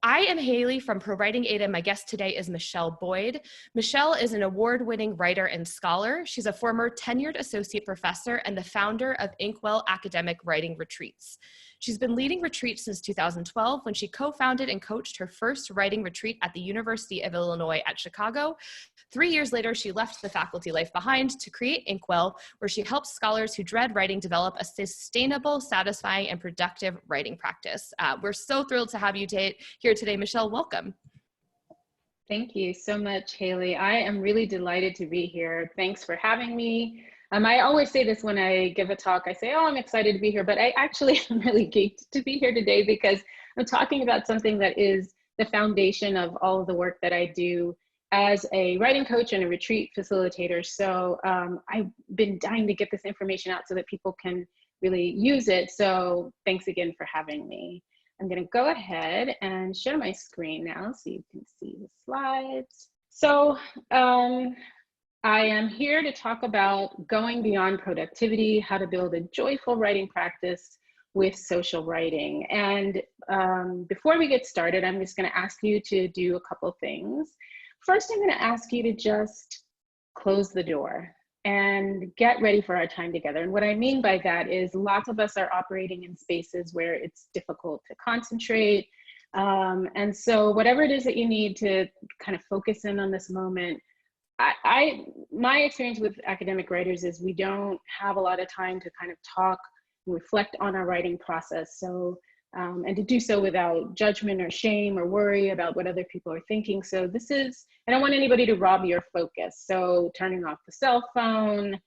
I am Haley from ProWritingAid, and my guest today is Michelle Boyd. Michelle is an award-winning writer and scholar. She's a former tenured associate professor and the founder of Inkwell Academic Writing Retreats. She's been leading retreats since 2012 when she co-founded and coached her first writing retreat at the University of Illinois at Chicago. 3 years later, she left the faculty life behind to create Inkwell, where she helps scholars who dread writing develop a sustainable, satisfying, and productive writing practice. We're so thrilled to have you here today, Michelle. Welcome. Thank you so much, Haley. I am really delighted to be here. Thanks for having me. I always say this when I give a talk. I say, oh, I'm excited to be here, but I actually am really geeked to be here today because I'm talking about something that is the foundation of all of the work that I do as a writing coach and a retreat facilitator. So I've been dying to get this information out so that people can really use it. So thanks again for having me. I'm going to go ahead and share my screen now so you can see the slides. So I am here to talk about going beyond productivity, how to build a joyful writing practice with social writing. And before we get started, I'm just going to ask you to do a couple things. First, I'm going to ask you to just close the door and get ready for our time together. And what I mean by that is lots of us are operating in spaces where it's difficult to concentrate. And so whatever it is that you need to kind of focus in on this moment, my experience with academic writers is we don't have a lot of time to kind of talk and reflect on our writing process. So, and to do so without judgment or shame or worry about what other people are thinking. So I don't want anybody to rob your focus. So turning off the cell phone,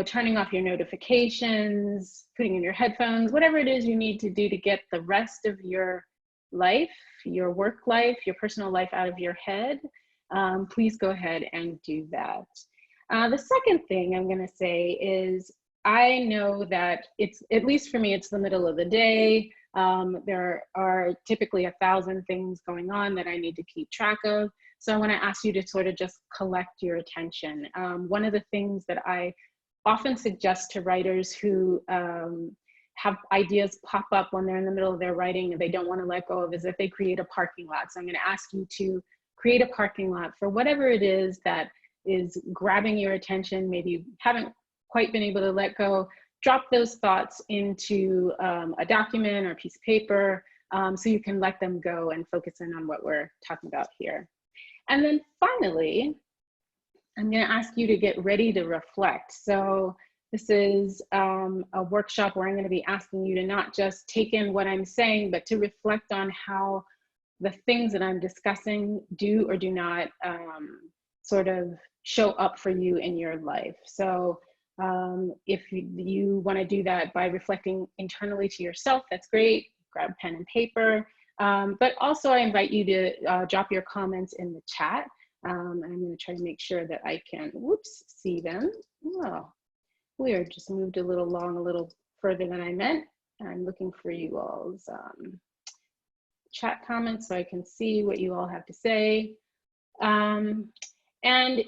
turning off your notifications, putting in your headphones, whatever it is you need to do to get the rest of your life, your work life, your personal life out of your head. Please go ahead and do that. The second thing I'm going to say is I know that at least for me, it's the middle of the day. There are typically 1,000 things going on that I need to keep track of. So I want to ask you to sort of just collect your attention. One of the things that I often suggest to writers who have ideas pop up when they're in the middle of their writing and they don't want to let go of is that they create a parking lot. So I'm going to ask you to create a parking lot for whatever it is that is grabbing your attention. Maybe you haven't quite been able to let go. Drop those thoughts into a document or a piece of paper so you can let them go and focus in on what we're talking about here. And then finally, I'm going to ask you to get ready to reflect. So this is a workshop where I'm going to be asking you to not just take in what I'm saying, but to reflect on how the things that I'm discussing do or do not sort of show up for you in your life. So if you want to do that by reflecting internally to yourself, that's great. Grab pen and paper. But also I invite you to drop your comments in the chat. I'm going to try to make sure that I can, see them. Oh, we are just moved a little further than I meant. I'm looking for you all's chat comments so I can see what you all have to say. And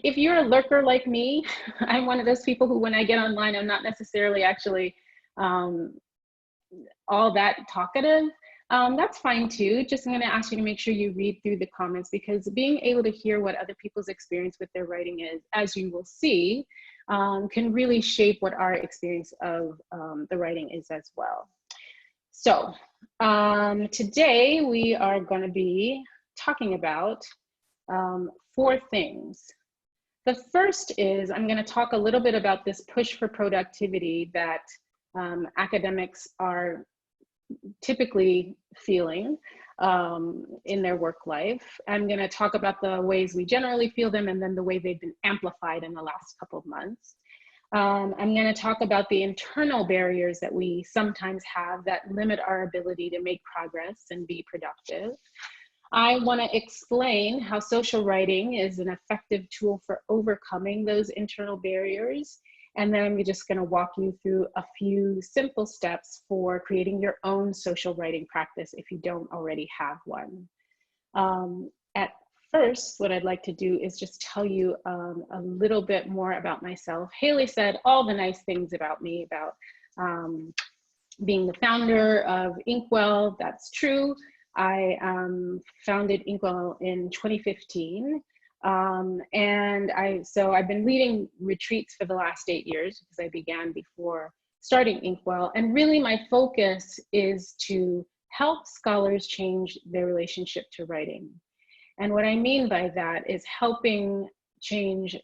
if you're a lurker like me, I'm one of those people who, when I get online, I'm not necessarily actually all that talkative. That's fine too. Just I'm going to ask you to make sure you read through the comments, because being able to hear what other people's experience with their writing is, as you will see, can really shape what our experience of the writing is as well. So today we are going to be talking about 4 things. The first is I'm going to talk a little bit about this push for productivity that academics are typically feeling in their work life. I'm going to talk about the ways we generally feel them and then the way they've been amplified in the last couple of months. I'm going to talk about the internal barriers that we sometimes have that limit our ability to make progress and be productive. I want to explain how social writing is an effective tool for overcoming those internal barriers. And then I'm just going to walk you through a few simple steps for creating your own social writing practice if you don't already have one. At first, what I'd like to do is just tell you a little bit more about myself. Haley said all the nice things about me, about being the founder of Inkwell. That's true. I founded Inkwell in 2015. So I've been leading retreats for the last 8 years because I began before starting Inkwell. And really my focus is to help scholars change their relationship to writing. And what I mean by that is helping change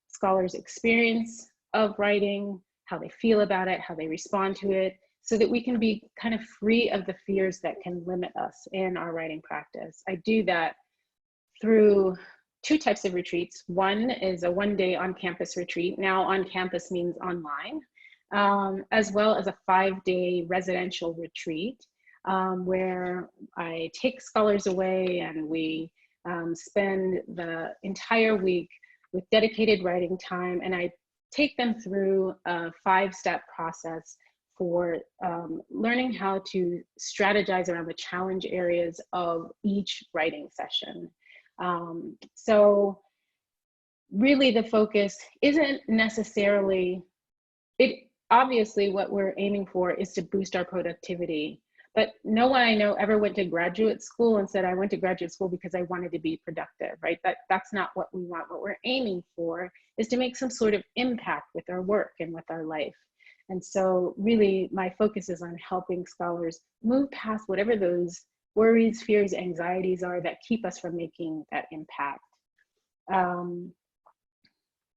scholars' experience of writing, how they feel about it, how they respond to it, so that we can be kind of free of the fears that can limit us in our writing practice. I do that through 2 types of retreats. One is a 1-day on-campus retreat. Now on campus means online, as well as a 5-day residential retreat, where I take scholars away and we spend the entire week with dedicated writing time, and I take them through a 5-step process for learning how to strategize around the challenge areas of each writing session. So really the focus isn't necessarily, obviously what we're aiming for is to boost our productivity, but no one I know ever went to graduate school and said, I went to graduate school because I wanted to be productive, right? That's not what we want. What we're aiming for is to make some sort of impact with our work and with our life. And so really my focus is on helping scholars move past whatever those worries, fears, anxieties are that keep us from making that impact.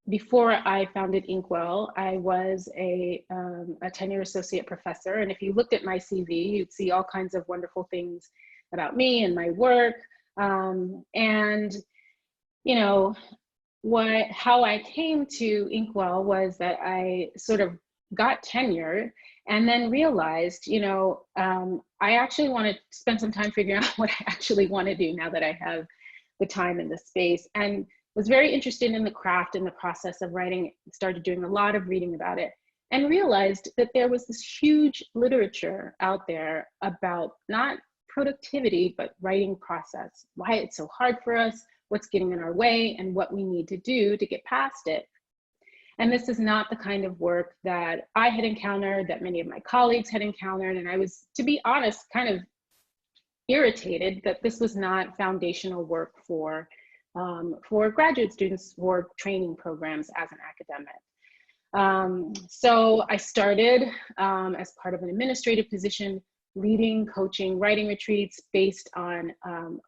Before I founded Inkwell, I was a tenured associate professor. And if you looked at my CV, you'd see all kinds of wonderful things about me and my work. And, you know, how I came to Inkwell was that I sort of got tenure and then realized, you know, I actually want to spend some time figuring out what I actually want to do now that I have the time and the space, and was very interested in the craft and the process of writing, started doing a lot of reading about it, and realized that there was this huge literature out there about not productivity, but writing process, why it's so hard for us, what's getting in our way, and what we need to do to get past it. And this is not the kind of work that I had encountered, that many of my colleagues had encountered. And I was, to be honest, kind of irritated that this was not foundational work for graduate students for training programs as an academic. So I started as part of an administrative position, leading, coaching, writing retreats based on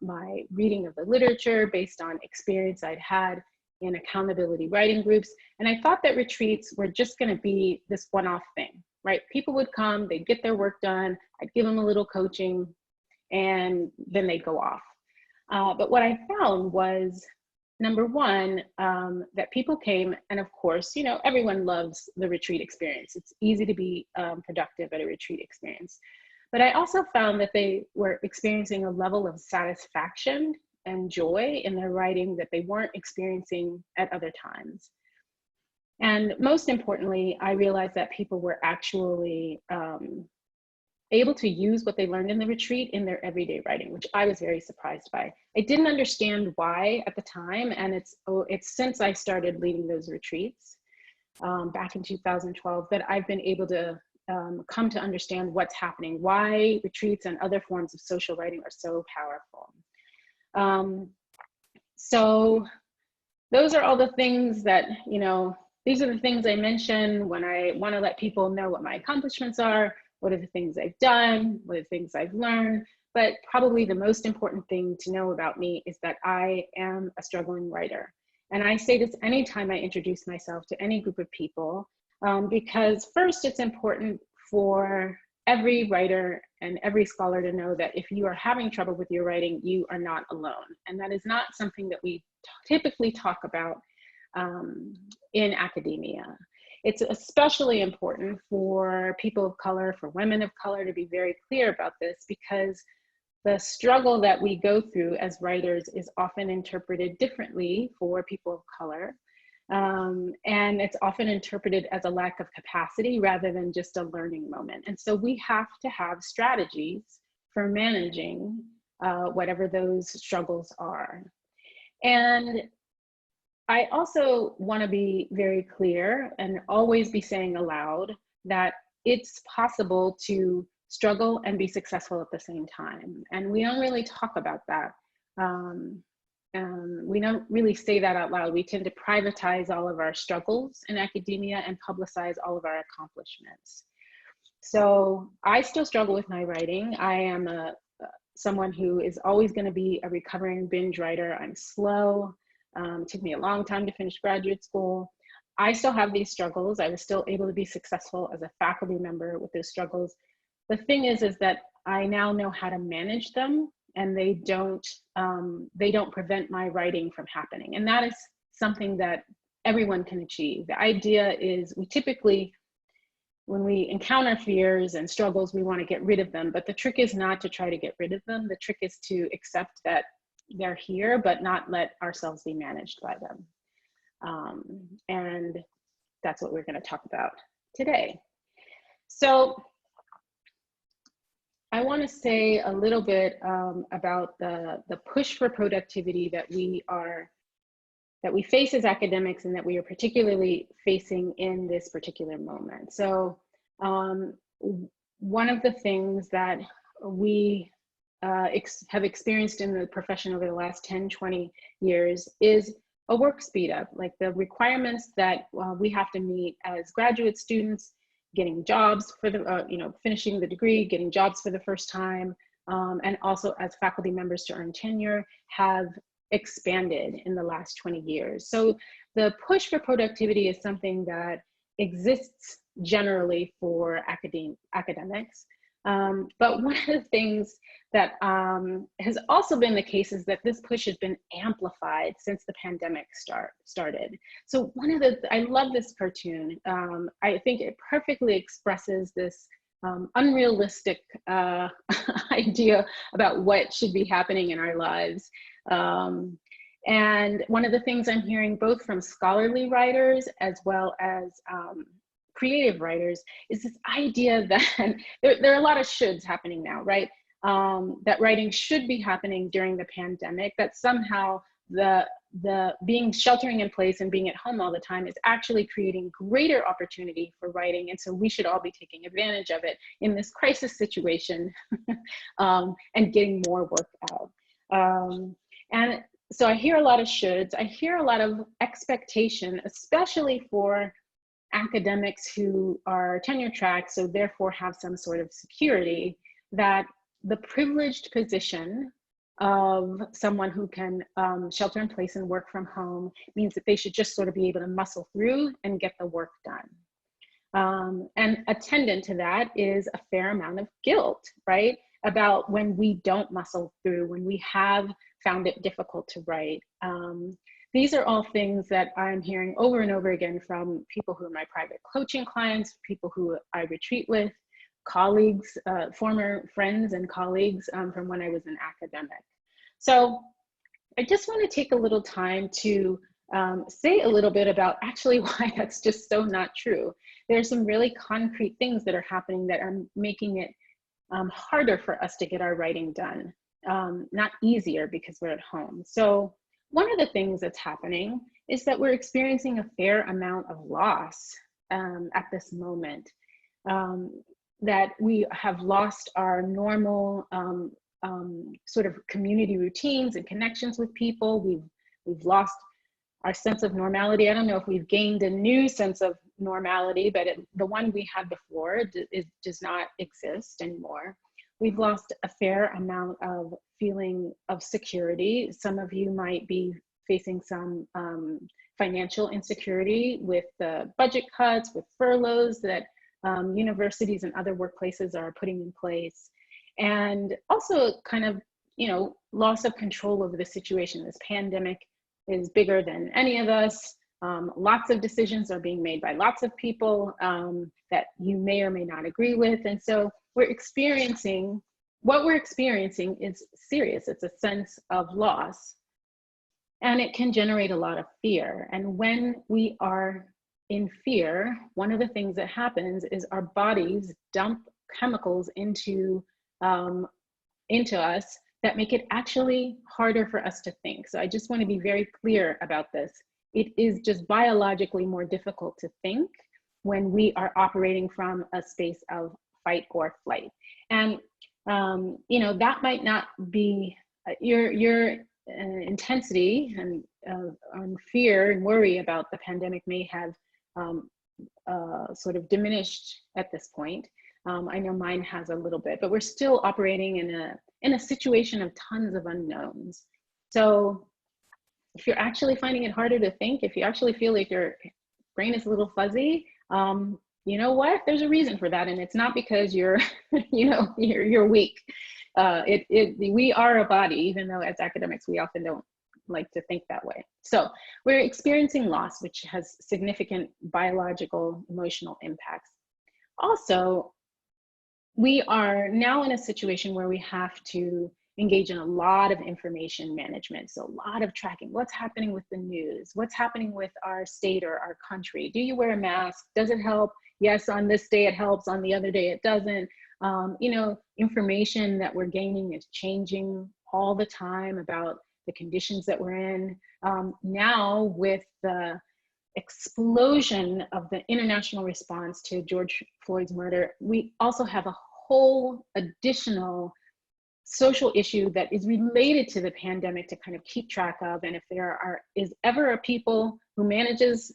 my reading of the literature, based on experience I'd had in accountability writing groups. And I thought that retreats were just gonna be this one-off thing, right? People would come, they'd get their work done, I'd give them a little coaching, and then they'd go off. But what I found was, number one, that people came, and of course, you know, everyone loves the retreat experience. It's easy to be productive at a retreat experience. But I also found that they were experiencing a level of satisfaction and joy in their writing that they weren't experiencing at other times. And most importantly, I realized that people were actually able to use what they learned in the retreat in their everyday writing, which I was very surprised by. I didn't understand why at the time, and it's since I started leading those retreats back in 2012 that I've been able to come to understand what's happening, why retreats and other forms of social writing are so powerful. So those are all the things that, you know, these are the things I mention when I want to let people know what my accomplishments are, what are the things I've done, what are the things I've learned. But probably the most important thing to know about me is that I am a struggling writer. And I say this anytime I introduce myself to any group of people, because first it's important for every writer and every scholar to know that if you are having trouble with your writing, you are not alone. And that is not something that we typically talk about in academia. It's especially important for people of color, for women of color, to be very clear about this, because the struggle that we go through as writers is often interpreted differently for people of color. And it's often interpreted as a lack of capacity rather than just a learning moment. And so we have to have strategies for managing whatever those struggles are. And I also want to be very clear and always be saying aloud that it's possible to struggle and be successful at the same time. And we don't really talk about that. We don't really say that out loud. We tend to privatize all of our struggles in academia and publicize all of our accomplishments. So I still struggle with my writing. I am someone who is always going to be a recovering binge writer. I'm slow. It took me a long time to finish graduate school. I still have these struggles. I was still able to be successful as a faculty member with those struggles. The thing is that I now know how to manage them, and they don't prevent my writing from happening. And that is something that everyone can achieve. The idea is we typically, when we encounter fears and struggles, we want to get rid of them. But the trick is not to try to get rid of them. The trick is to accept that they're here, but not let ourselves be managed by them. And that's what we're going to talk about today. So I want to say a little bit about the push for productivity that we face as academics, and that we are particularly facing in this particular moment. So one of the things that we have experienced in the profession over the last 10, 20 years is a work speed up, like the requirements that we have to meet as graduate students, getting jobs for the, finishing the degree, getting jobs for the first time, and also as faculty members to earn tenure, have expanded in the last 20 years. So the push for productivity is something that exists generally for academics. But one of the things that has also been the case is that this push has been amplified since the pandemic started. So I love this cartoon. I think it perfectly expresses this unrealistic idea about what should be happening in our lives. And one of the things I'm hearing both from scholarly writers as well as creative writers is this idea that there are a lot of shoulds happening now, right? That writing should be happening during the pandemic, that somehow the being sheltering in place and being at home all the time is actually creating greater opportunity for writing. And so we should all be taking advantage of it in this crisis situation and getting more work out. And so I hear a lot of shoulds. I hear a lot of expectation, especially for academics who are tenure track, so therefore have some sort of security, that the privileged position of someone who can shelter in place and work from home means that they should just sort of be able to muscle through and get the work done. And attendant to that is a fair amount of guilt, right? About when we don't muscle through, when we have found it difficult to write. These are all things that I'm hearing over and over again from people who are my private coaching clients, people who I retreat with, colleagues, former friends and colleagues from when I was an academic. So I just want to take a little time to say a little bit about actually why that's just so not true. There are some really concrete things that are happening that are making it harder for us to get our writing done, not easier because we're at home. So one of the things that's happening is that we're experiencing a fair amount of loss at this moment, that we have lost our normal sort of community routines and connections with people. We've lost our sense of normality. I don't know if we've gained a new sense of normality, but the one we had before does not exist anymore. We've lost a fair amount of feeling of security. Some of you might be facing some financial insecurity with the budget cuts, with furloughs that universities and other workplaces are putting in place. And also kind of, loss of control over the situation. This pandemic is bigger than any of us. Lots of decisions are being made by lots of people that you may or may not agree with. And so what we're experiencing is serious. It's a sense of loss, and it can generate a lot of fear. And when we are in fear, one of the things that happens is our bodies dump chemicals into us that make it actually harder for us to think. So I just want to be very clear about this. It is just biologically more difficult to think when we are operating from a space of fight or flight. And, you know, that might not be your intensity and fear and worry about the pandemic may have sort of diminished at this point. I know mine has a little bit, but we're still operating in a situation of tons of unknowns. So if you're actually finding it harder to think, if you actually feel like your brain is a little fuzzy, you know what? There's a reason for that, and it's not because you're, you know, you're weak. We are a body, even though as academics we often don't like to think that way. So we're experiencing loss, which has significant biological, emotional impacts. Also, we are now in a situation where we have to engage in a lot of information management. So a lot of tracking, what's happening with the news, what's happening with our state or our country. Do you wear a mask? Does it help? Yes, on this day it helps, on the other day it doesn't. You know, information that we're gaining is changing all the time about the conditions that we're in. Now with the explosion of the international response to George Floyd's murder, we also have a whole additional social issue that is related to the pandemic to kind of keep track of. And if there is ever a people who manages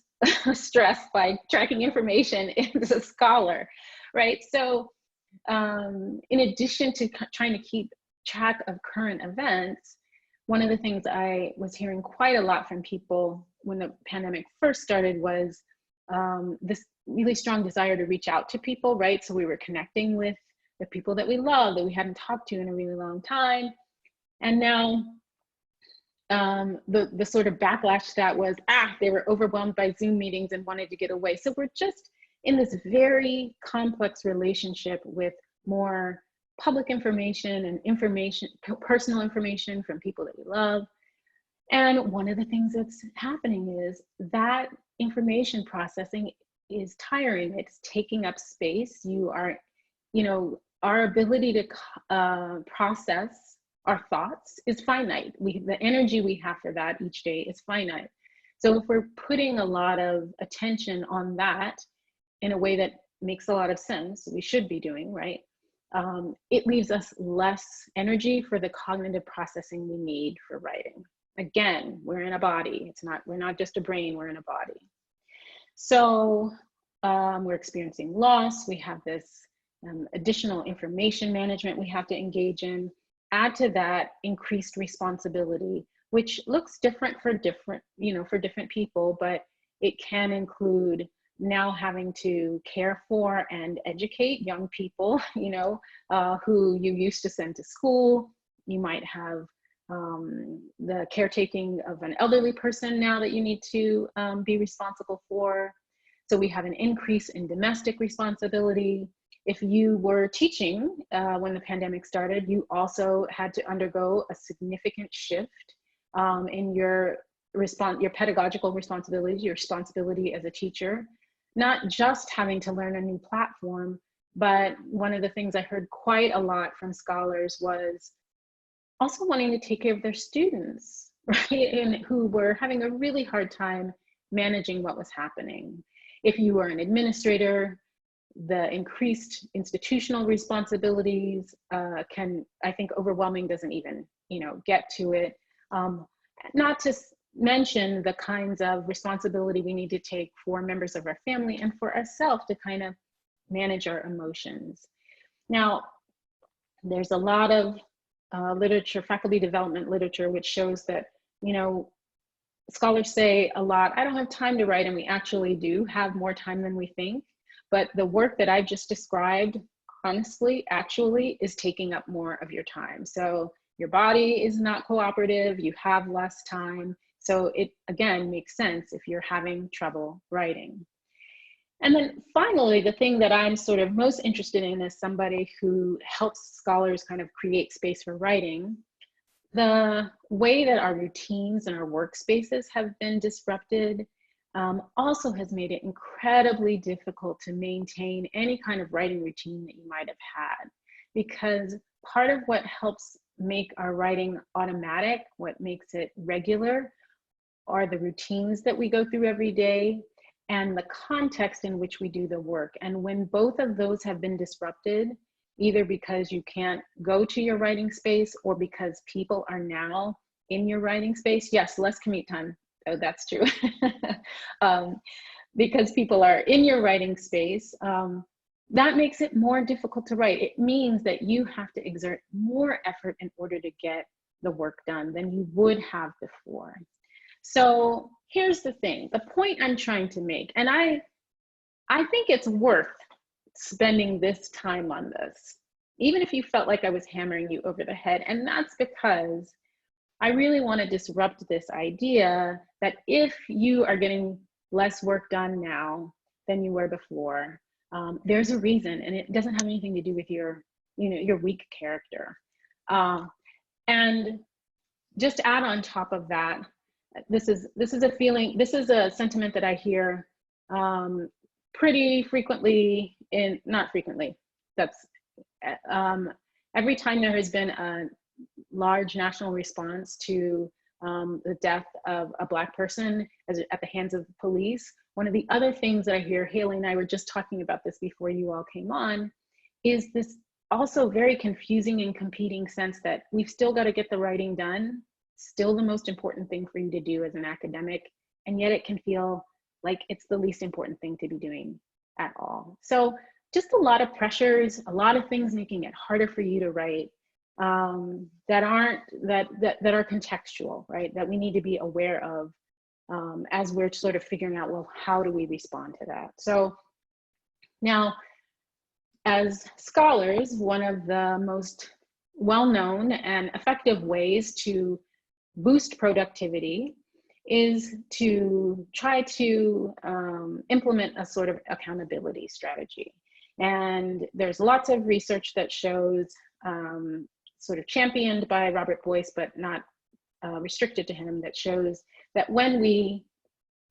stress by tracking information, it's a scholar, right? So in addition to trying to keep track of current events, one of the things I was hearing quite a lot from people when the pandemic first started was this really strong desire to reach out to people, right? So we were connecting with the people that we love, that we hadn't talked to in a really long time. And now the sort of backlash to that was, they were overwhelmed by Zoom meetings and wanted to get away. So we're just in this very complex relationship with more public information and personal information from people that we love. And one of the things that's happening is that information processing is tiring. It's taking up space. You are, you know, our ability to process our thoughts is finite. The energy we have for that each day is finite. So if we're putting a lot of attention on that in a way that makes a lot of sense, we should be doing, right? It leaves us less energy for the cognitive processing we need for writing. Again, we're in a body. We're not just a brain, we're in a body. So we're experiencing loss. We have this additional information management we have to engage in. Add to that increased responsibility, which looks different for different people, but it can include now having to care for and educate young people, you know, who you used to send to school. You might have the caretaking of an elderly person now that you need to be responsible for. So we have an increase in domestic responsibility. If you were teaching when the pandemic started, you also had to undergo a significant shift in your pedagogical responsibilities, your responsibility as a teacher. Not just having to learn a new platform, but one of the things I heard quite a lot from scholars was also wanting to take care of their students, right? And who were having a really hard time managing what was happening. If you were an administrator, the increased institutional responsibilities can, I think, overwhelming doesn't even, you know, get to it. Not to mention the kinds of responsibility we need to take for members of our family and for ourselves to kind of manage our emotions. Now, there's a lot of literature, faculty development literature, which shows that, you know, scholars say a lot, I don't have time to write, and we actually do have more time than we think. But the work that I've just described, honestly, actually is taking up more of your time. So your body is not cooperative, you have less time. So it, again, makes sense if you're having trouble writing. And then finally, the thing that I'm sort of most interested in as somebody who helps scholars kind of create space for writing, the way that our routines and our workspaces have been disrupted also has made it incredibly difficult to maintain any kind of writing routine that you might have had. Because part of what helps make our writing automatic, what makes it regular, are the routines that we go through every day and the context in which we do the work. And when both of those have been disrupted, either because you can't go to your writing space or because people are now in your writing space. Yes, less commute time. Oh, that's true. Because people are in your writing space, that makes it more difficult to write. It means that you have to exert more effort in order to get the work done than you would have before. So here's the thing, the point I'm trying to make, and I think it's worth spending this time on this, even if you felt like I was hammering you over the head. And that's because I really want to disrupt this idea that if you are getting less work done now than you were before, there's a reason, and it doesn't have anything to do with your, your weak character. And just add on top of that, this is a feeling, this is a sentiment that I hear pretty frequently, not frequently, that's every time there has been a large national response to the death of a Black person at the hands of the police. One of the other things that I hear, Haley and I were just talking about this before you all came on, is this also very confusing and competing sense that we've still got to get the writing done, still the most important thing for you to do as an academic, and yet it can feel like it's the least important thing to be doing at all. So just a lot of pressures, a lot of things making it harder for you to write that are contextual, right? That we need to be aware of as we're sort of figuring out, well, how do we respond to that? So now, as scholars, one of the most well-known and effective ways to boost productivity is to try to implement a sort of accountability strategy. And there's lots of research that shows, sort of championed by Robert Boyce, but not restricted to him, that shows that when we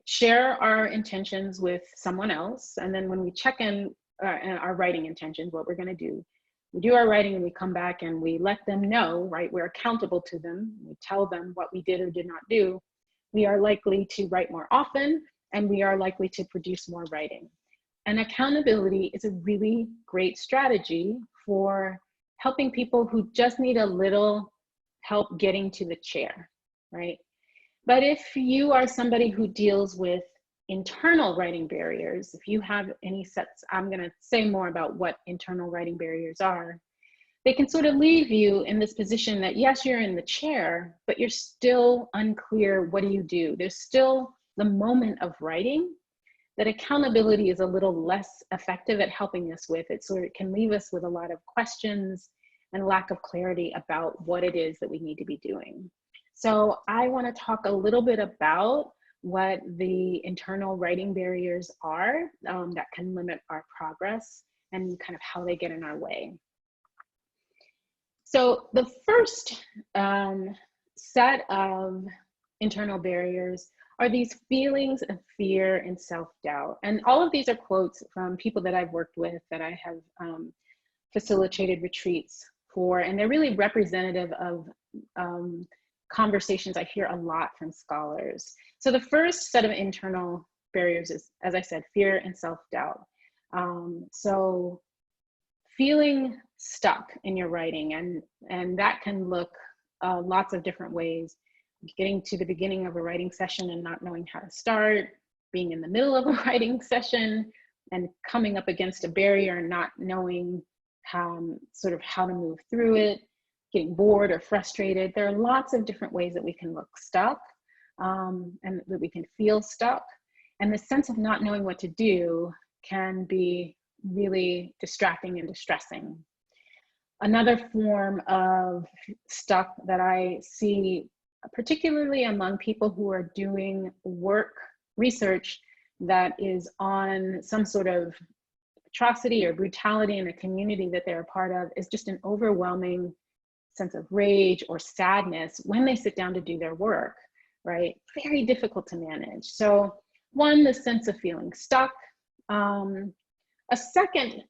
share our intentions with someone else, and then when we check in our writing intentions, what we're going to do, we do our writing and we come back and we let them know, right? We're accountable to them. We tell them what we did or did not do. We are likely to write more often, and we are likely to produce more writing. And accountability is a really great strategy for helping people who just need a little help getting to the chair, right? But if you are somebody who deals with internal writing barriers, if you have any sets, I'm going to say more about what internal writing barriers are, they can sort of leave you in this position that, yes, you're in the chair, but you're still unclear, what do you do? There's still the moment of writing that accountability is a little less effective at helping us with. It sort of can leave us with a lot of questions and lack of clarity about what it is that we need to be doing. So I want to talk a little bit about what the internal writing barriers are that can limit our progress and kind of how they get in our way. So the first set of internal barriers are these feelings of fear and self-doubt. And all of these are quotes from people that I've worked with, that I have facilitated retreats for, and they're really representative of conversations I hear a lot from scholars. So the first set of internal barriers is, as I said, fear and self-doubt. So feeling stuck in your writing, and that can look lots of different ways. Getting to the beginning of a writing session and not knowing how to start, being in the middle of a writing session and coming up against a barrier and not knowing how to move through it, getting bored or frustrated. There are lots of different ways that we can look stuck and that we can feel stuck. And the sense of not knowing what to do can be really distracting and distressing. Another form of stuck that I see, particularly among people who are doing research that is on some sort of atrocity or brutality in a community that they're a part of, is just an overwhelming sense of rage or sadness when they sit down to do their work, right? Very difficult to manage. So one, the sense of feeling stuck. A second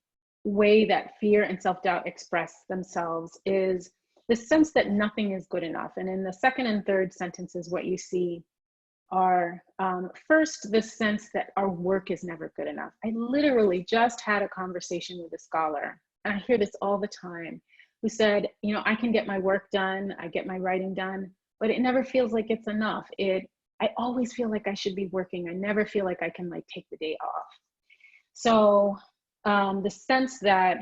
way that fear and self-doubt express themselves is the sense that nothing is good enough. And in the second and third sentences, what you see are first, the sense that our work is never good enough. I literally just had a conversation with a scholar and I hear this all the time, who said, you know, I can get my work done, I get my writing done, but it never feels like it's enough. I always feel like I should be working. I never feel like I can like take the day off. So the sense that,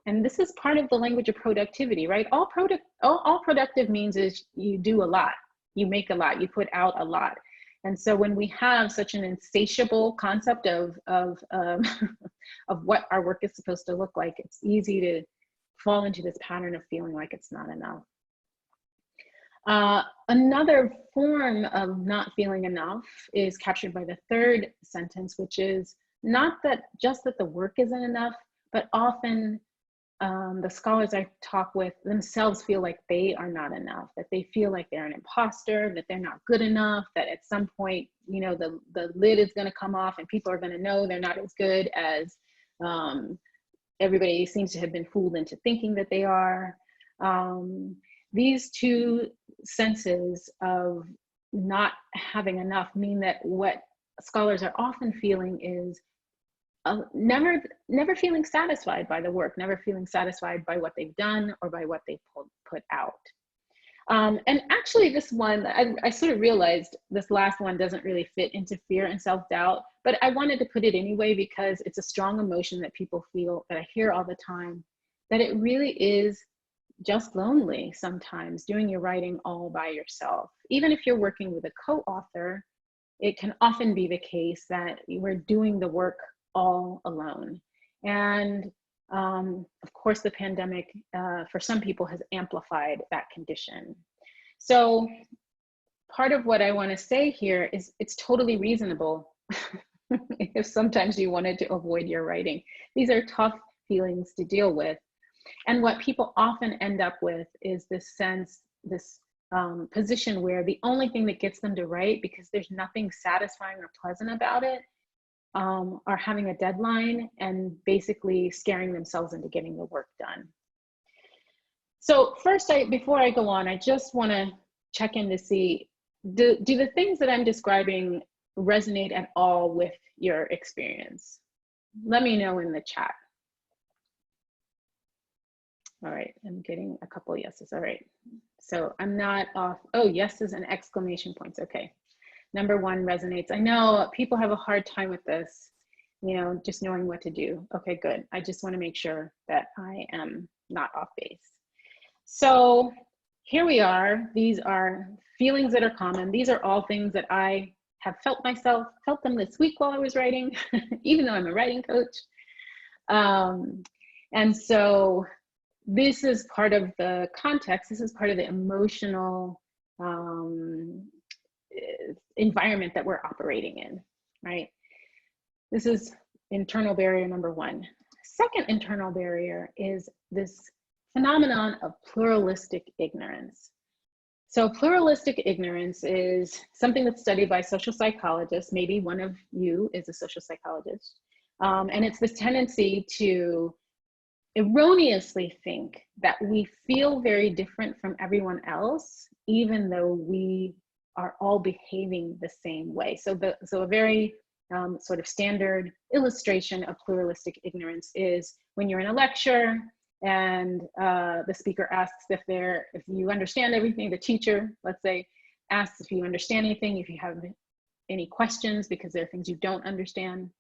and this is part of the language of productivity, right? All productive means is you do a lot, you make a lot, you put out a lot. And so when we have such an insatiable concept of what our work is supposed to look like, it's easy to fall into this pattern of feeling like it's not enough. Another form of not feeling enough is captured by the third sentence, which is not that just that the work isn't enough, but often the scholars I talk with themselves feel like they are not enough, that they feel like they're an imposter, that they're not good enough, that at some point, you know, the lid is going to come off and people are going to know they're not as good as everybody seems to have been fooled into thinking that they are. These two senses of not having enough mean that what scholars are often feeling is never feeling satisfied by the work, never feeling satisfied by what they've done or by what they've put out. And actually this one, I sort of realized this last one doesn't really fit into fear and self-doubt, but I wanted to put it anyway because it's a strong emotion that people feel, that I hear all the time, that it really is just lonely sometimes doing your writing all by yourself. Even if you're working with a co-author, it can often be the case that we're doing the work all alone. And of course, the pandemic for some people has amplified that condition. So part of what I want to say here is it's totally reasonable if sometimes you wanted to avoid your writing. These are tough feelings to deal with. And what people often end up with is this sense, this position where the only thing that gets them to write, because there's nothing satisfying or pleasant about it, are having a deadline and basically scaring themselves into getting the work done. So first, before I go on, I just want to check in to see, do the things that I'm describing resonate at all with your experience? Let me know in the chat. All right, I'm getting a couple yeses. All right, so I'm not off. Oh, yeses and exclamation points. Okay. Number one resonates. I know people have a hard time with this, you know, just knowing what to do. Okay, good. I just want to make sure that I am not off base. So here we are. These are feelings that are common. These are all things that I have felt myself, felt them this week while I was writing, even though I'm a writing coach. And so this is part of the context. This is part of the emotional environment that we're operating in, right? This is internal barrier number one. Second internal barrier is this phenomenon of pluralistic ignorance. So pluralistic ignorance is something that's studied by social psychologists. Maybe one of you is a social psychologist. And it's this tendency to erroneously think that we feel very different from everyone else, even though we are all behaving the same way. So a very sort of standard illustration of pluralistic ignorance is when you're in a lecture and the speaker asks if you understand everything, the teacher, let's say, asks if you understand anything, if you have any questions, because there are things you don't understand.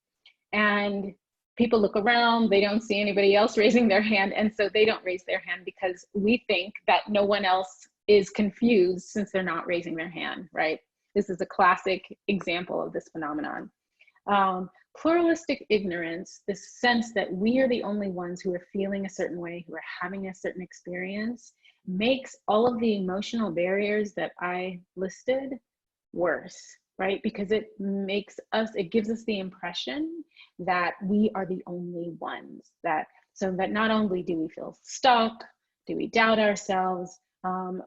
And people look around, they don't see anybody else raising their hand, and so they don't raise their hand because we think that no one else is confused since they're not raising their hand, right? This is a classic example of this phenomenon. Pluralistic ignorance, this sense that we are the only ones who are feeling a certain way, who are having a certain experience, makes all of the emotional barriers that I listed worse, right? Because it gives us the impression that we are the only ones, so that not only do we feel stuck, do we doubt ourselves,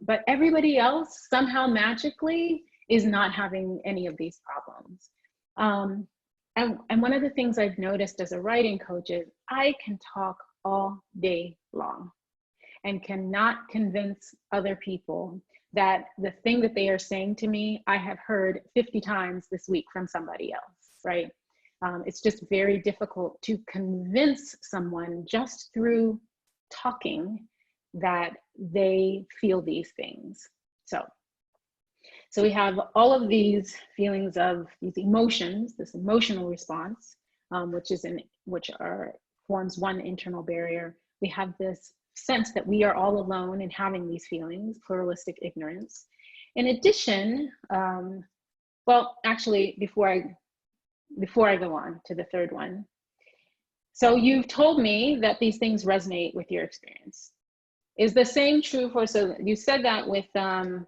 but everybody else somehow magically is not having any of these problems. And one of the things I've noticed as a writing coach is I can talk all day long and cannot convince other people that the thing that they are saying to me, I have heard 50 times this week from somebody else, right? It's just very difficult to convince someone just through talking that they feel these things. So we have all of these feelings of these emotions, this emotional response, which forms one internal barrier. We have this sense that we are all alone in having these feelings, pluralistic ignorance. In addition, well, actually, before I go on to the third one, so you've told me that these things resonate with your experience. Is the same true for, so you said that with the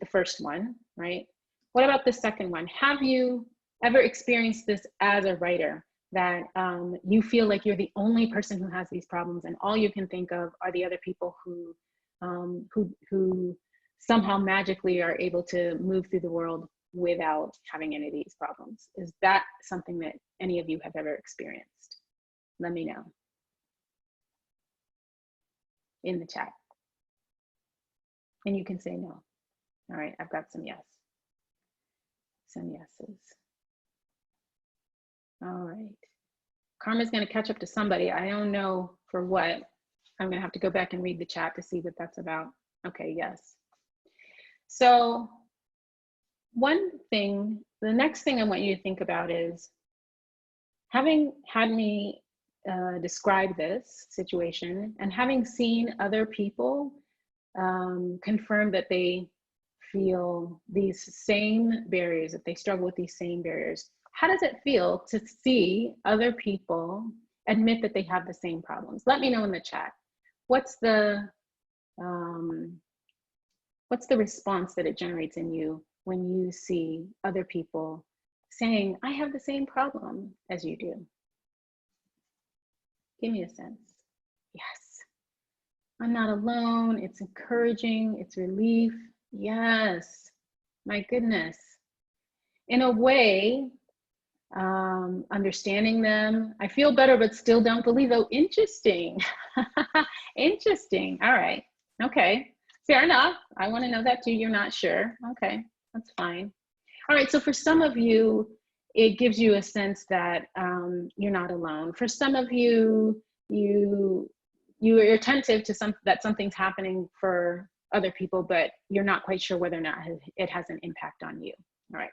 first one, right? What about the second one? Have you ever experienced this as a writer, that you feel like you're the only person who has these problems and all you can think of are the other people who somehow magically are able to move through the world without having any of these problems? Is that something that any of you have ever experienced? Let me know in the chat. And you can say no. All right, I've got some yes. Some yeses. All right. Karma's going to catch up to somebody. I don't know for what. I'm going to have to go back and read the chat to see what that's about. Okay, yes. So one thing, the next thing I want you to think about is, having had me describe this situation and having seen other people confirm that they feel these same barriers, that they struggle with these same barriers, how does it feel to see other people admit that they have the same problems? Let me know in the chat. What's the response that it generates in you when you see other people saying, I have the same problem as you do? Give me a sense. Yes, I'm not alone. It's encouraging, it's relief. Yes, my goodness. In a way, understanding them, I feel better, but still don't believe. Oh, interesting. Interesting. All right. Okay. Fair enough. I want to know that too. You're not sure. Okay. That's fine. All right. So for some of you, it gives you a sense that you're not alone. For some of you, you're attentive to that something's happening for other people, but you're not quite sure whether or not it has an impact on you. All right.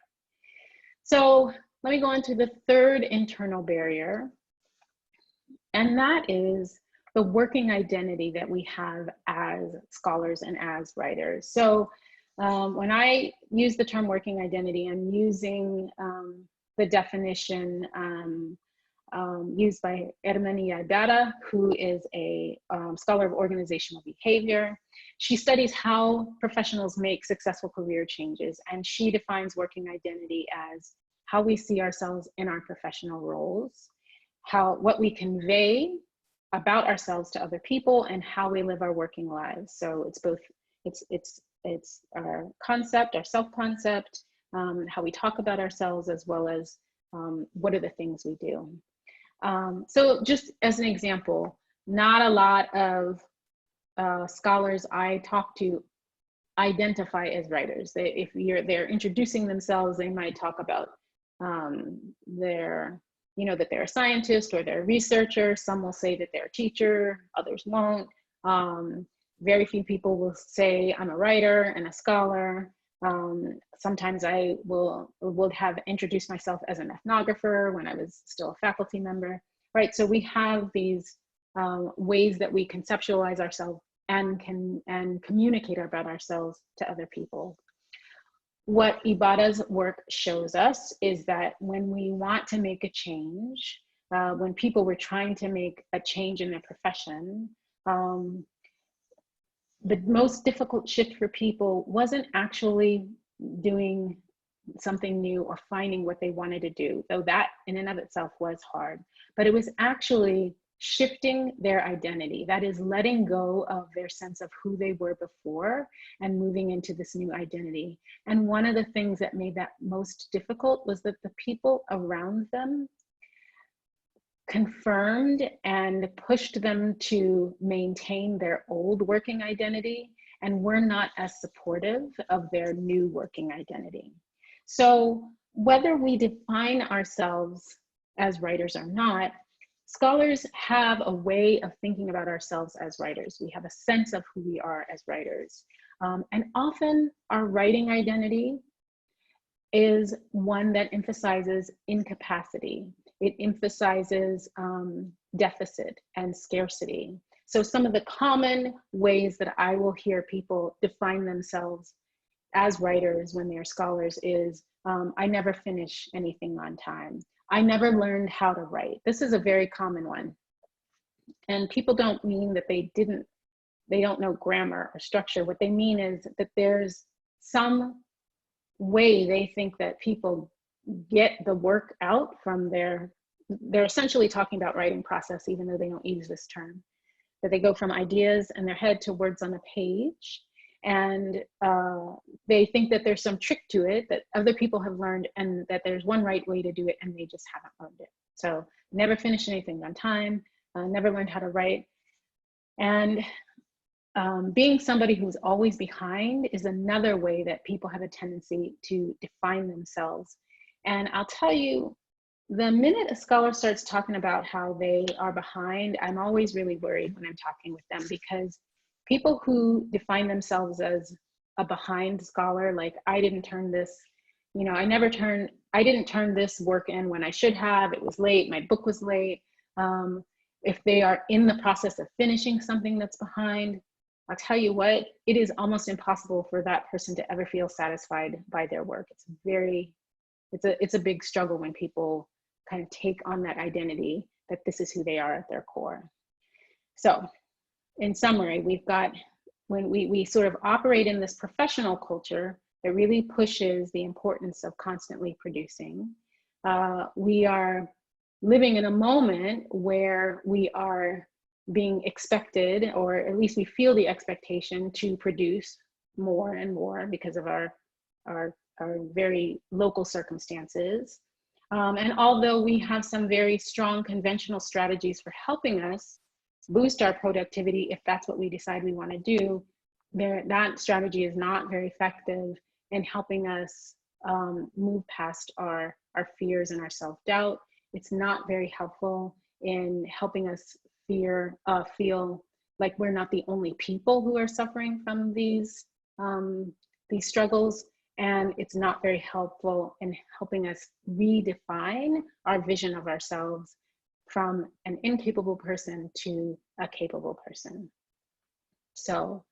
So let me go on to the third internal barrier, and that is the working identity that we have as scholars and as writers. So when I use the term working identity, I'm using the definition used by Hermione Ibarra, who is a scholar of organizational behavior. She studies how professionals make successful career changes, and she defines working identity as how we see ourselves in our professional roles, what we convey about ourselves to other people, and how we live our working lives. So it's both, it's our concept, our self-concept, how we talk about ourselves, as well as what are the things we do. So just as an example, not a lot of scholars I talk to identify as writers. If they're introducing themselves, they might talk about that they're a scientist or they're a researcher. Some will say that they're a teacher, others won't. Very few people will say I'm a writer and a scholar. Sometimes I will have introduced myself as an ethnographer when I was still a faculty member, right? So we have these ways that we conceptualize ourselves and communicate about ourselves to other people. What Ibarra's work shows us is that when we want to make a change, when people were trying to make a change in their profession, the most difficult shift for people wasn't actually doing something new or finding what they wanted to do, though that in and of itself was hard, but it was actually shifting their identity. That is, letting go of their sense of who they were before and moving into this new identity. And one of the things that made that most difficult was that the people around them confirmed and pushed them to maintain their old working identity and were not as supportive of their new working identity. So whether we define ourselves as writers or not, scholars have a way of thinking about ourselves as writers. We have a sense of who we are as writers. And often our writing identity is one that emphasizes incapacity. It emphasizes deficit and scarcity. So some of the common ways that I will hear people define themselves as writers when they're scholars is, I never finish anything on time. I never learned how to write. This is a very common one. And people don't mean that they don't know grammar or structure. What they mean is that there's some way they think that people get the work out from they're essentially talking about writing process, even though they don't use this term, that they go from ideas in their head to words on a page. And they think that there's some trick to it that other people have learned, and that there's one right way to do it, and they just haven't learned it. So never finish anything on time, never learned how to write. And being somebody who's always behind is another way that people have a tendency to define themselves. And I'll tell you, the minute a scholar starts talking about how they are behind, I'm always really worried when I'm talking with them, because people who define themselves as a behind scholar, like I didn't turn this, I didn't turn this work in when I should have, it was late, my book was late. If they are in the process of finishing something that's behind, I'll tell you what, it is almost impossible for that person to ever feel satisfied by their work. It's a big struggle when people kind of take on that identity that this is who they are at their core. So in summary, we've got, when we sort of operate in this professional culture that really pushes the importance of constantly producing, we are living in a moment where we are being expected, or at least we feel the expectation to produce more and more because of our very local circumstances. And although we have some very strong conventional strategies for helping us boost our productivity, if that's what we decide we want to do, that strategy is not very effective in helping us move past our fears and our self-doubt. It's not very helpful in helping us feel like we're not the only people who are suffering from these struggles. And it's not very helpful in helping us redefine our vision of ourselves from an incapable person to a capable person. So,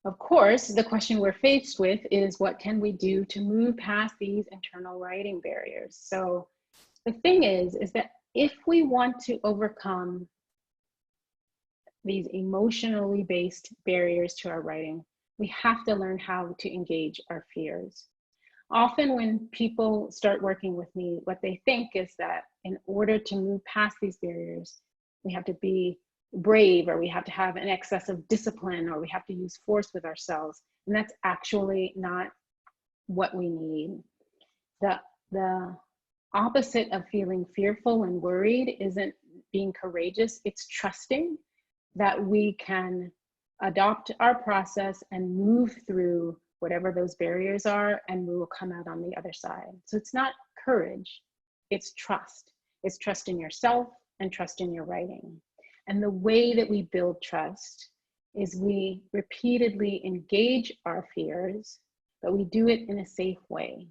of course, the question we're faced with is, what can we do to move past these internal writing barriers? So the thing is that if we want to overcome these emotionally based barriers to our writing, we have to learn how to engage our fears. Often when people start working with me, what they think is that in order to move past these barriers, we have to be brave, or we have to have an excess of discipline, or we have to use force with ourselves. And that's actually not what we need. The opposite of feeling fearful and worried isn't being courageous, it's trusting that we can adopt our process and move through whatever those barriers are, and we will come out on the other side. So it's not courage, it's trust. It's trust in yourself and trust in your writing. And the way that we build trust is we repeatedly engage our fears, but we do it in a safe way.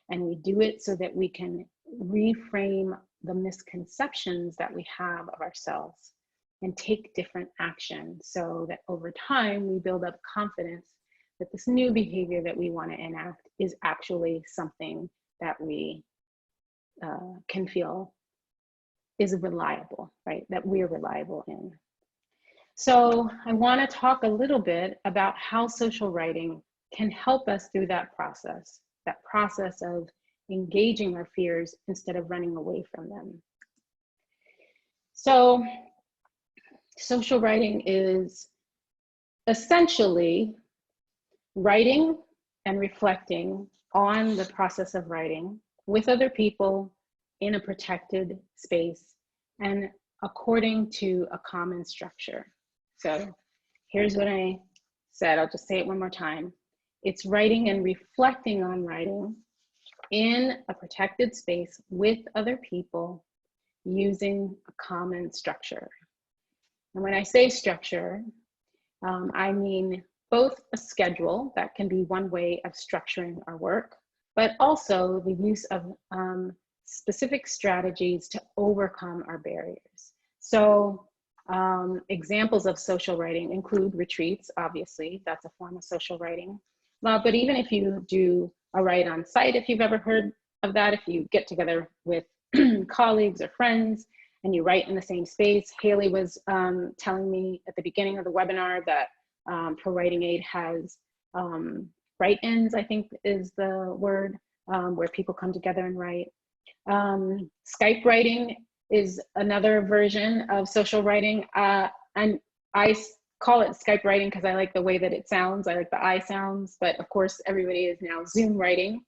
And we do it so that we can reframe the misconceptions that we have of ourselves and take different action, so that over time we build up confidence that this new behavior that we want to enact is actually something that we can feel is reliable, right? That we're reliable in. So I want to talk a little bit about how social writing can help us through that process of engaging our fears instead of running away from them. So social writing is essentially writing and reflecting on the process of writing with other people in a protected space and according to a common structure. So here's what I said, I'll just say it one more time. It's writing and reflecting on writing in a protected space with other people using a common structure. And when I say structure, I mean both a schedule, that can be one way of structuring our work, but also the use of specific strategies to overcome our barriers. So examples of social writing include retreats, obviously, that's a form of social writing. But even if you do a write on site, if you've ever heard of that, if you get together with colleagues or friends and you write in the same space. Haley was telling me at the beginning of the webinar that ProWritingAid has write-ins, I think is the word, where people come together and write. Skype writing is another version of social writing. And I call it Skype writing because I like the way that it sounds. I like the I sounds, but of course everybody is now Zoom writing.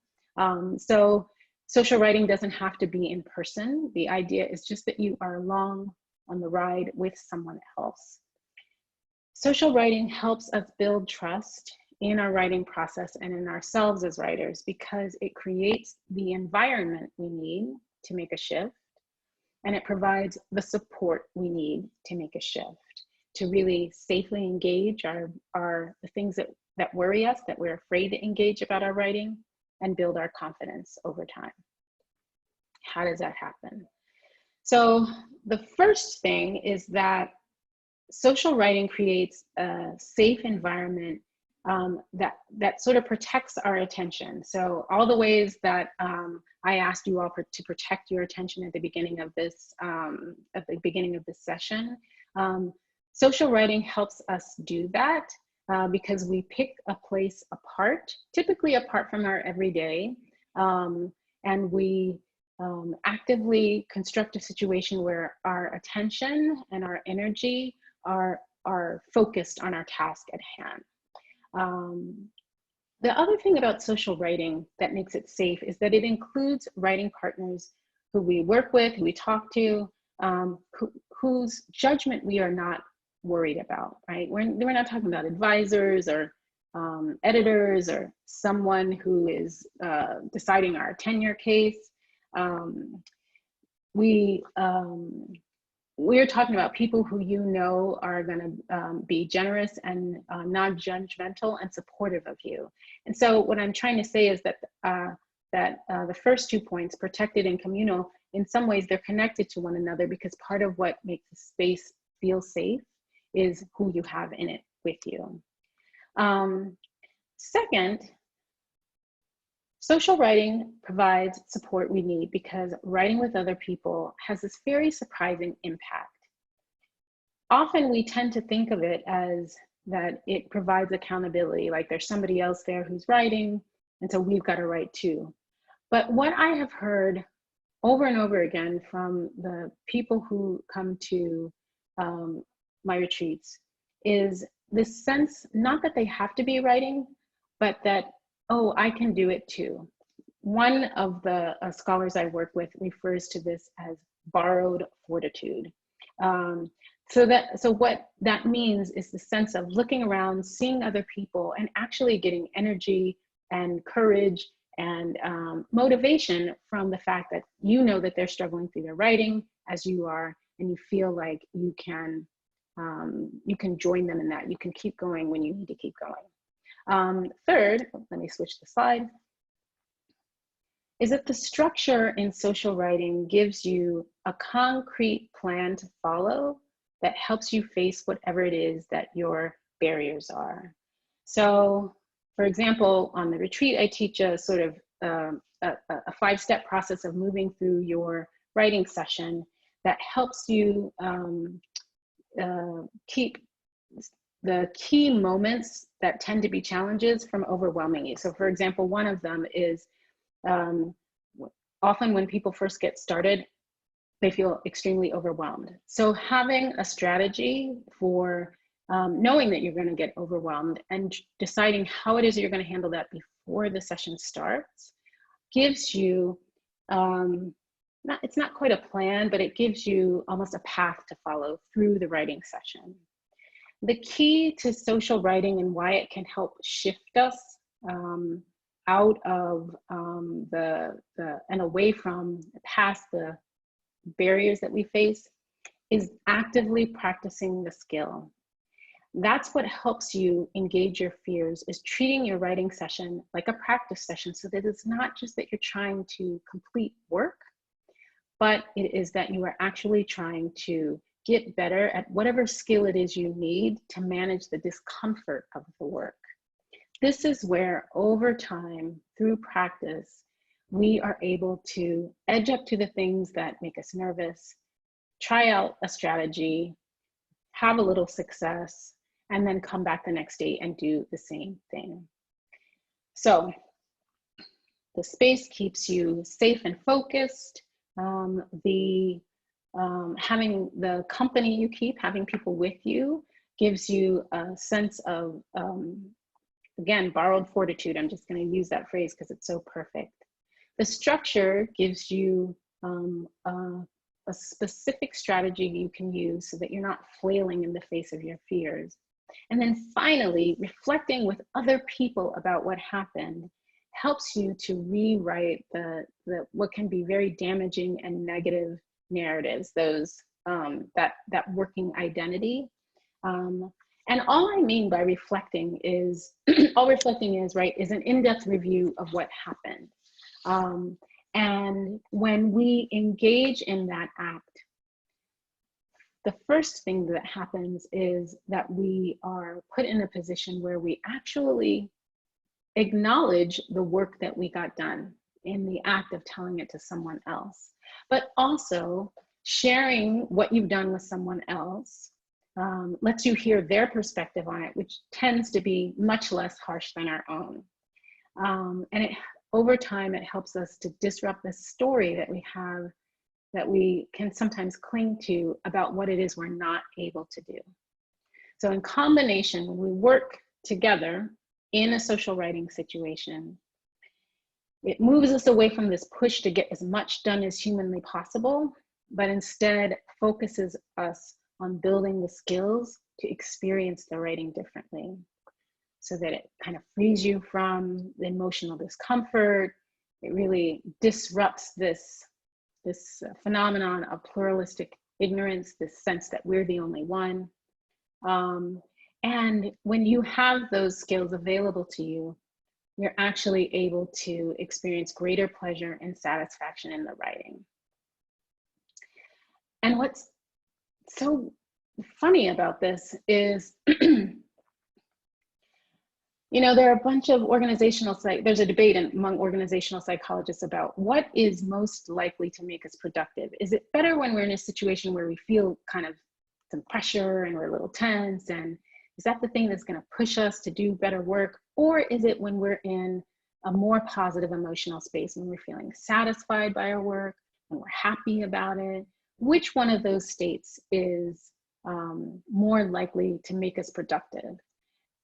So social writing doesn't have to be in person. The idea is just that you are along on the ride with someone else. Social writing helps us build trust in our writing process and in ourselves as writers because it creates the environment we need to make a shift, and it provides the support we need to make a shift, to really safely engage the things that worry us, that we're afraid to engage about our writing, and build our confidence over time. How does that happen? So the first thing is that social writing creates a safe environment that sort of protects our attention. So all the ways that I asked you all to protect your attention at the beginning of this session, social writing helps us do that because we pick a place apart, typically apart from our everyday, and we actively construct a situation where our attention and our energy are focused on our task at hand. The other thing about social writing that makes it safe is that it includes writing partners who we work with, who we talk to, whose judgment we are not worried about, right? We're not talking about advisors or editors or someone who is deciding our tenure case. We're talking about people who you know are going to be generous and non-judgmental and supportive of you. And so what I'm trying to say is that the first 2 points, protected and communal, in some ways they're connected to one another because part of what makes the space feel safe is who you have in it with you. Second, social writing provides support we need because writing with other people has this very surprising impact. Often we tend to think of it as that it provides accountability, like there's somebody else there who's writing, and so we've got to write too. But what I have heard over and over again from the people who come to my retreats is this sense, not that they have to be writing, but that, oh, I can do it too. One of the scholars I work with refers to this as borrowed fortitude. So what that means is the sense of looking around, seeing other people, and actually getting energy and courage and motivation from the fact that you know that they're struggling through their writing as you are, and you feel like you can join them in that. You can keep going when you need to keep going. Third, let me switch the slide, is that the structure in social writing gives you a concrete plan to follow that helps you face whatever it is that your barriers are. So, for example, on the retreat, I teach a sort of a 5-step process of moving through your writing session that helps you keep the key moments that tend to be challenges from overwhelming you. So for example, one of them is often when people first get started, they feel extremely overwhelmed. So having a strategy for knowing that you're going to get overwhelmed and deciding how it is that you're going to handle that before the session starts gives you, it's not quite a plan, but it gives you almost a path to follow through the writing session. The key to social writing and why it can help shift us out of and away from, past the barriers that we face, is actively practicing the skill. That's what helps you engage your fears, is treating your writing session like a practice session, so that it's not just that you're trying to complete work, but it is that you are actually trying to get better at whatever skill it is you need to manage the discomfort of the work. This is where, over time, through practice, we are able to edge up to the things that make us nervous, try out a strategy, have a little success, and then come back the next day and do the same thing. So the space keeps you safe and focused. Having the company you keep, having people with you, gives you a sense of, again, borrowed fortitude. I'm just going to use that phrase because it's so perfect. The structure gives you a specific strategy you can use so that you're not flailing in the face of your fears. And then finally, reflecting with other people about what happened helps you to rewrite what can be very damaging and negative narratives, those that working identity. And all I mean by reflecting is, all reflecting is, right, is an in-depth review of what happened. And when we engage in that act, the first thing that happens is that we are put in a position where we actually acknowledge the work that we got done in the act of telling it to someone else, but also sharing what you've done with someone else lets you hear their perspective on it, which tends to be much less harsh than our own. And over time, it helps us to disrupt the story that we have, that we can sometimes cling to about what it is we're not able to do. So in combination, when we work together in a social writing situation, it moves us away from this push to get as much done as humanly possible, but instead focuses us on building the skills to experience the writing differently, so that it kind of frees you from the emotional discomfort. It really disrupts this phenomenon of pluralistic ignorance, this sense that we're the only one. And when you have those skills available to you, you're actually able to experience greater pleasure and satisfaction in the writing. And what's so funny about this is, you know, there are a bunch of there's a debate among organizational psychologists about what is most likely to make us productive. Is it better when we're in a situation where we feel kind of some pressure and we're a little tense, and is that the thing that's going to push us to do better work? Or is it when we're in a more positive emotional space, when we're feeling satisfied by our work, when we're happy about it? Which one of those states is more likely to make us productive?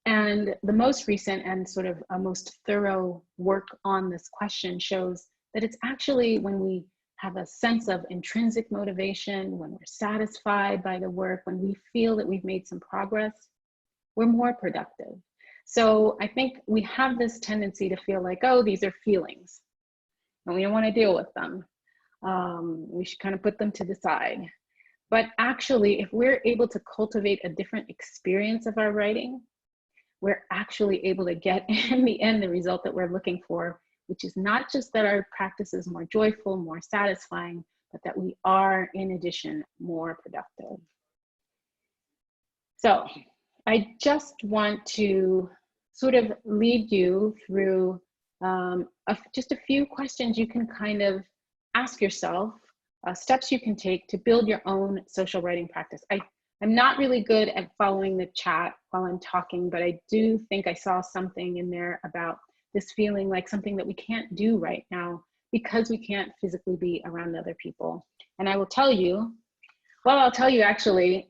And the most recent and sort of most thorough work on this question shows that it's actually when we have a sense of intrinsic motivation, when we're satisfied by the work, when we feel that we've made some progress, we're more productive. So I think we have this tendency to feel like, oh, these are feelings, and we don't want to deal with them. We should kind of put them to the side. But actually, if we're able to cultivate a different experience of our writing, we're actually able to get, in the end, the result that we're looking for, which is not just that our practice is more joyful, more satisfying, but that we are, in addition, more productive. So I just want to sort of lead you through just a few questions you can kind of ask yourself, steps you can take to build your own social writing practice. I'm not really good at following the chat while I'm talking, but I do think I saw something in there about this feeling like something that we can't do right now because we can't physically be around other people. And I will tell you, well, I'll tell you actually,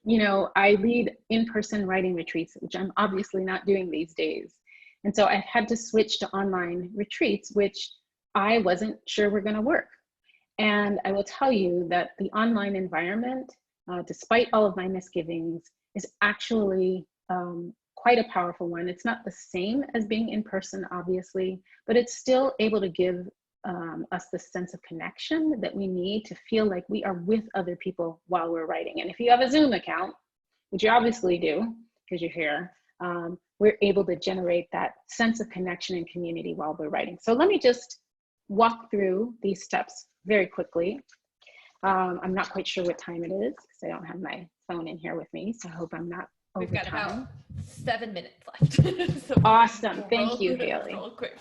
you know, I lead in-person writing retreats, which I'm obviously not doing these days. And so I've had to switch to online retreats, which I wasn't sure were going to work. And I will tell you that the online environment, despite all of my misgivings, is actually quite a powerful one. It's not the same as being in person, obviously, but it's still able to give us the sense of connection that we need to feel like we are with other people while we're writing. And if you have a Zoom account, which you obviously do because you're here, we're able to generate that sense of connection and community while we're writing. So let me just walk through these steps very quickly. I'm not quite sure what time it is because I don't have my phone in here with me, so I hope I'm not over We've got time. about 7 minutes left. So Awesome. Thank you, Haley. Real quick.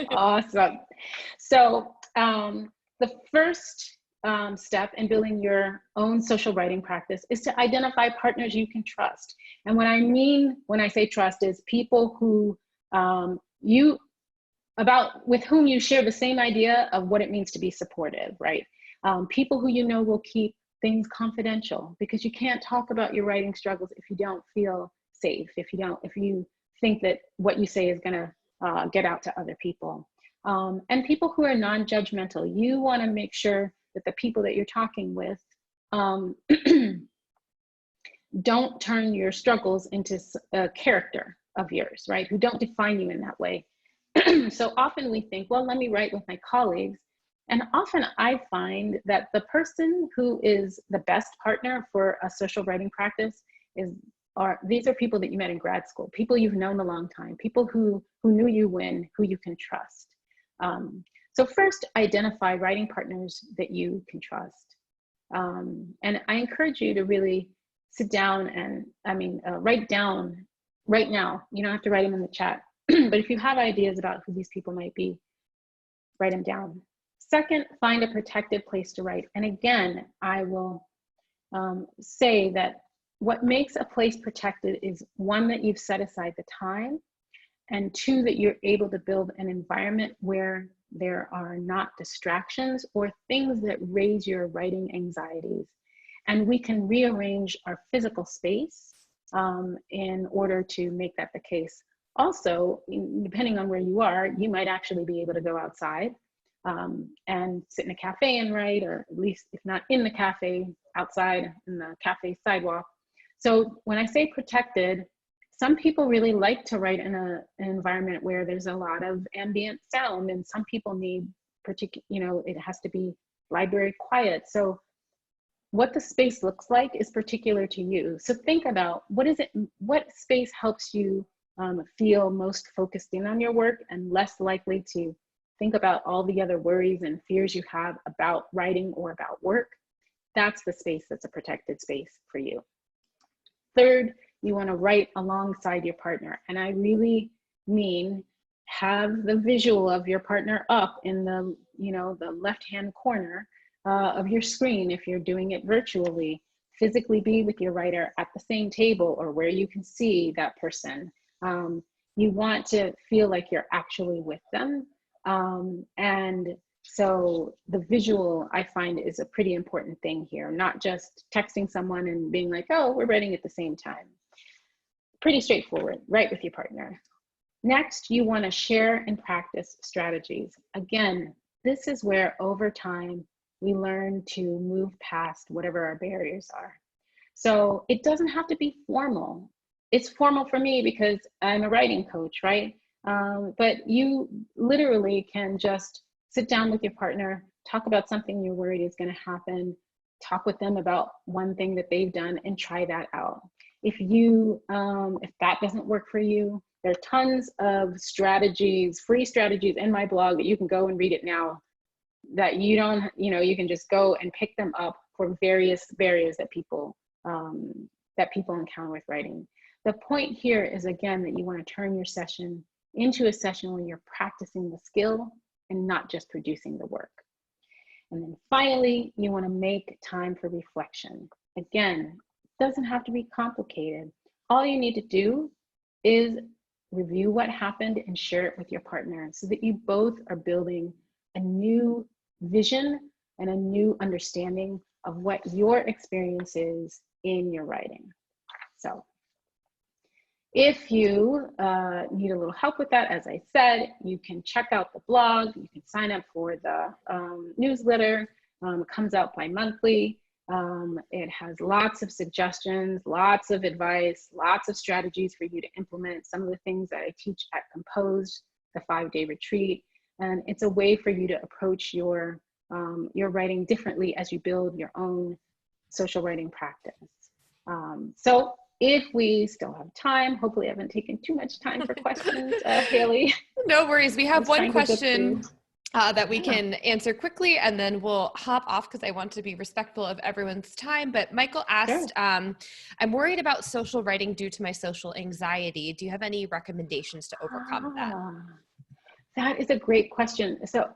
Awesome. So the first step in building your own social writing practice is to identify partners you can trust. And what I mean when I say trust is people who with whom you share the same idea of what it means to be supportive, right? People who you know will keep things confidential, because you can't talk about your writing struggles if you don't feel safe, if you think that what you say is gonna get out to other people. And people who are non-judgmental. You wanna make sure that the people that you're talking with don't turn your struggles into a character of yours, right? Who don't define you in that way. So often we think, well, let me write with my colleagues. And often I find that the person who is the best partner for a social writing practice these are people that you met in grad school, people you've known a long time, people who knew you when, who you can trust. So first, identify writing partners that you can trust. And I encourage you to really sit down and, write down right now. You don't have to write them in the chat, but if you have ideas about who these people might be, write them down. Second, find a protected place to write. And again, I will say that what makes a place protected is, one, that you've set aside the time, and two, that you're able to build an environment where there are not distractions or things that raise your writing anxieties. And we can rearrange our physical space in order to make that the case. Also, depending on where you are, you might actually be able to go outside and sit in a cafe and write, or at least if not in the cafe, outside in the cafe sidewalk. So when I say protected, some people really like to write in an environment where there's a lot of ambient sound, and some people need it has to be library quiet. So what the space looks like is particular to you. So think about what space helps you feel most focused in on your work and less likely to think about all the other worries and fears you have about writing or about work. That's the space that's a protected space for you. Third, you want to write alongside your partner. And I really mean have the visual of your partner up in the left-hand corner of your screen if you're doing it virtually. Physically be with your writer at the same table or where you can see that person. You want to feel like you're actually with them. And so the visual, I find, is a pretty important thing here, not just texting someone and being like, oh, we're writing at the same time. Pretty straightforward, write with your partner. Next, you want to share and practice strategies. Again, this is where over time we learn to move past whatever our barriers are. So it doesn't have to be formal. It's formal for me because I'm a writing coach, right? But you literally can just sit down with your partner, talk about something you're worried is going to happen, talk with them about one thing that they've done, and try that out. If that doesn't work for you, there are tons of strategies, free strategies in my blog that you can go and read it now, that you can just go and pick them up for various barriers that people encounter with writing. The point here is, again, that you want to turn your session into a session where you're practicing the skill and not just producing the work. And then finally, you want to make time for reflection. Again, it doesn't have to be complicated. All you need to do is review what happened and share it with your partner so that you both are building a new vision and a new understanding of what your experience is in your writing. So if you need a little help with that, as I said, you can check out the blog, you can sign up for the newsletter. It comes out bi-monthly. It has lots of suggestions, lots of advice, lots of strategies for you to implement. Some of the things that I teach at Compose, the 5-day retreat. And it's a way for you to approach your writing differently as you build your own social writing practice. So if we still have time, hopefully I haven't taken too much time for questions, Haley. No worries. We have one question that we Yeah. can answer quickly, and then we'll hop off because I want to be respectful of everyone's time. But Michael asked, Sure. I'm worried about social writing due to my social anxiety. Do you have any recommendations to overcome that? That is a great question. So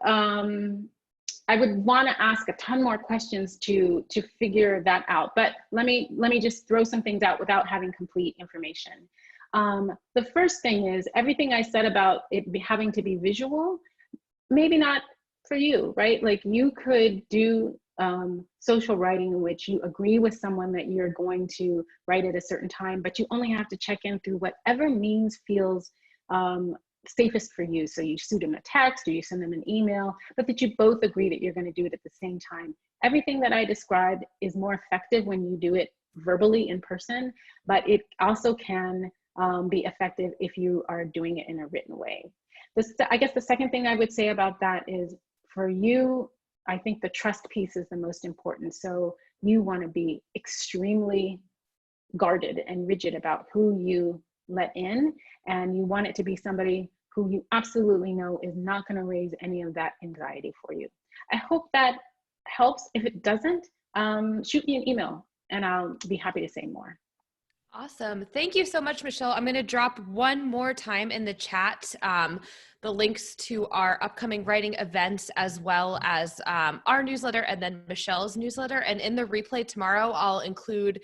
I would want to ask a ton more questions to figure that out. But let me just throw some things out without having complete information. The first thing is everything I said about it having to be visual, maybe not for you, right? Like you could do social writing in which you agree with someone that you're going to write at a certain time, but you only have to check in through whatever means feels safest for you. So you shoot them a text or you send them an email, but that you both agree that you're going to do it at the same time. Everything that I described is more effective when you do it verbally in person, but it also can be effective if you are doing it in a written way. I guess the second thing I would say about that is for you, I think the trust piece is the most important. So you want to be extremely guarded and rigid about who you let in, and you want it to be somebody who you absolutely know is not going to raise any of that anxiety for you. I hope that helps. If it doesn't, shoot me an email and I'll be happy to say more. Awesome. Thank you so much, Michelle. I'm going to drop one more time in the chat the links to our upcoming writing events, as well as our newsletter and then Michelle's newsletter. And in the replay tomorrow, I'll include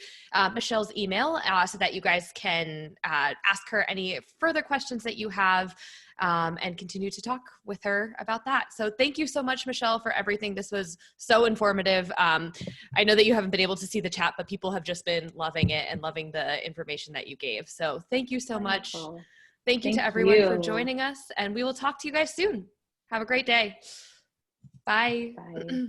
Michelle's email so that you guys can ask her any further questions that you have and continue to talk with her about that. So thank you so much, Michelle, for everything. This was so informative. I know that you haven't been able to see the chat, but people have just been loving it and loving the information that you gave. So thank you so much. Thank you to everyone for joining us, and we will talk to you guys soon. Have a great day. Bye. Bye.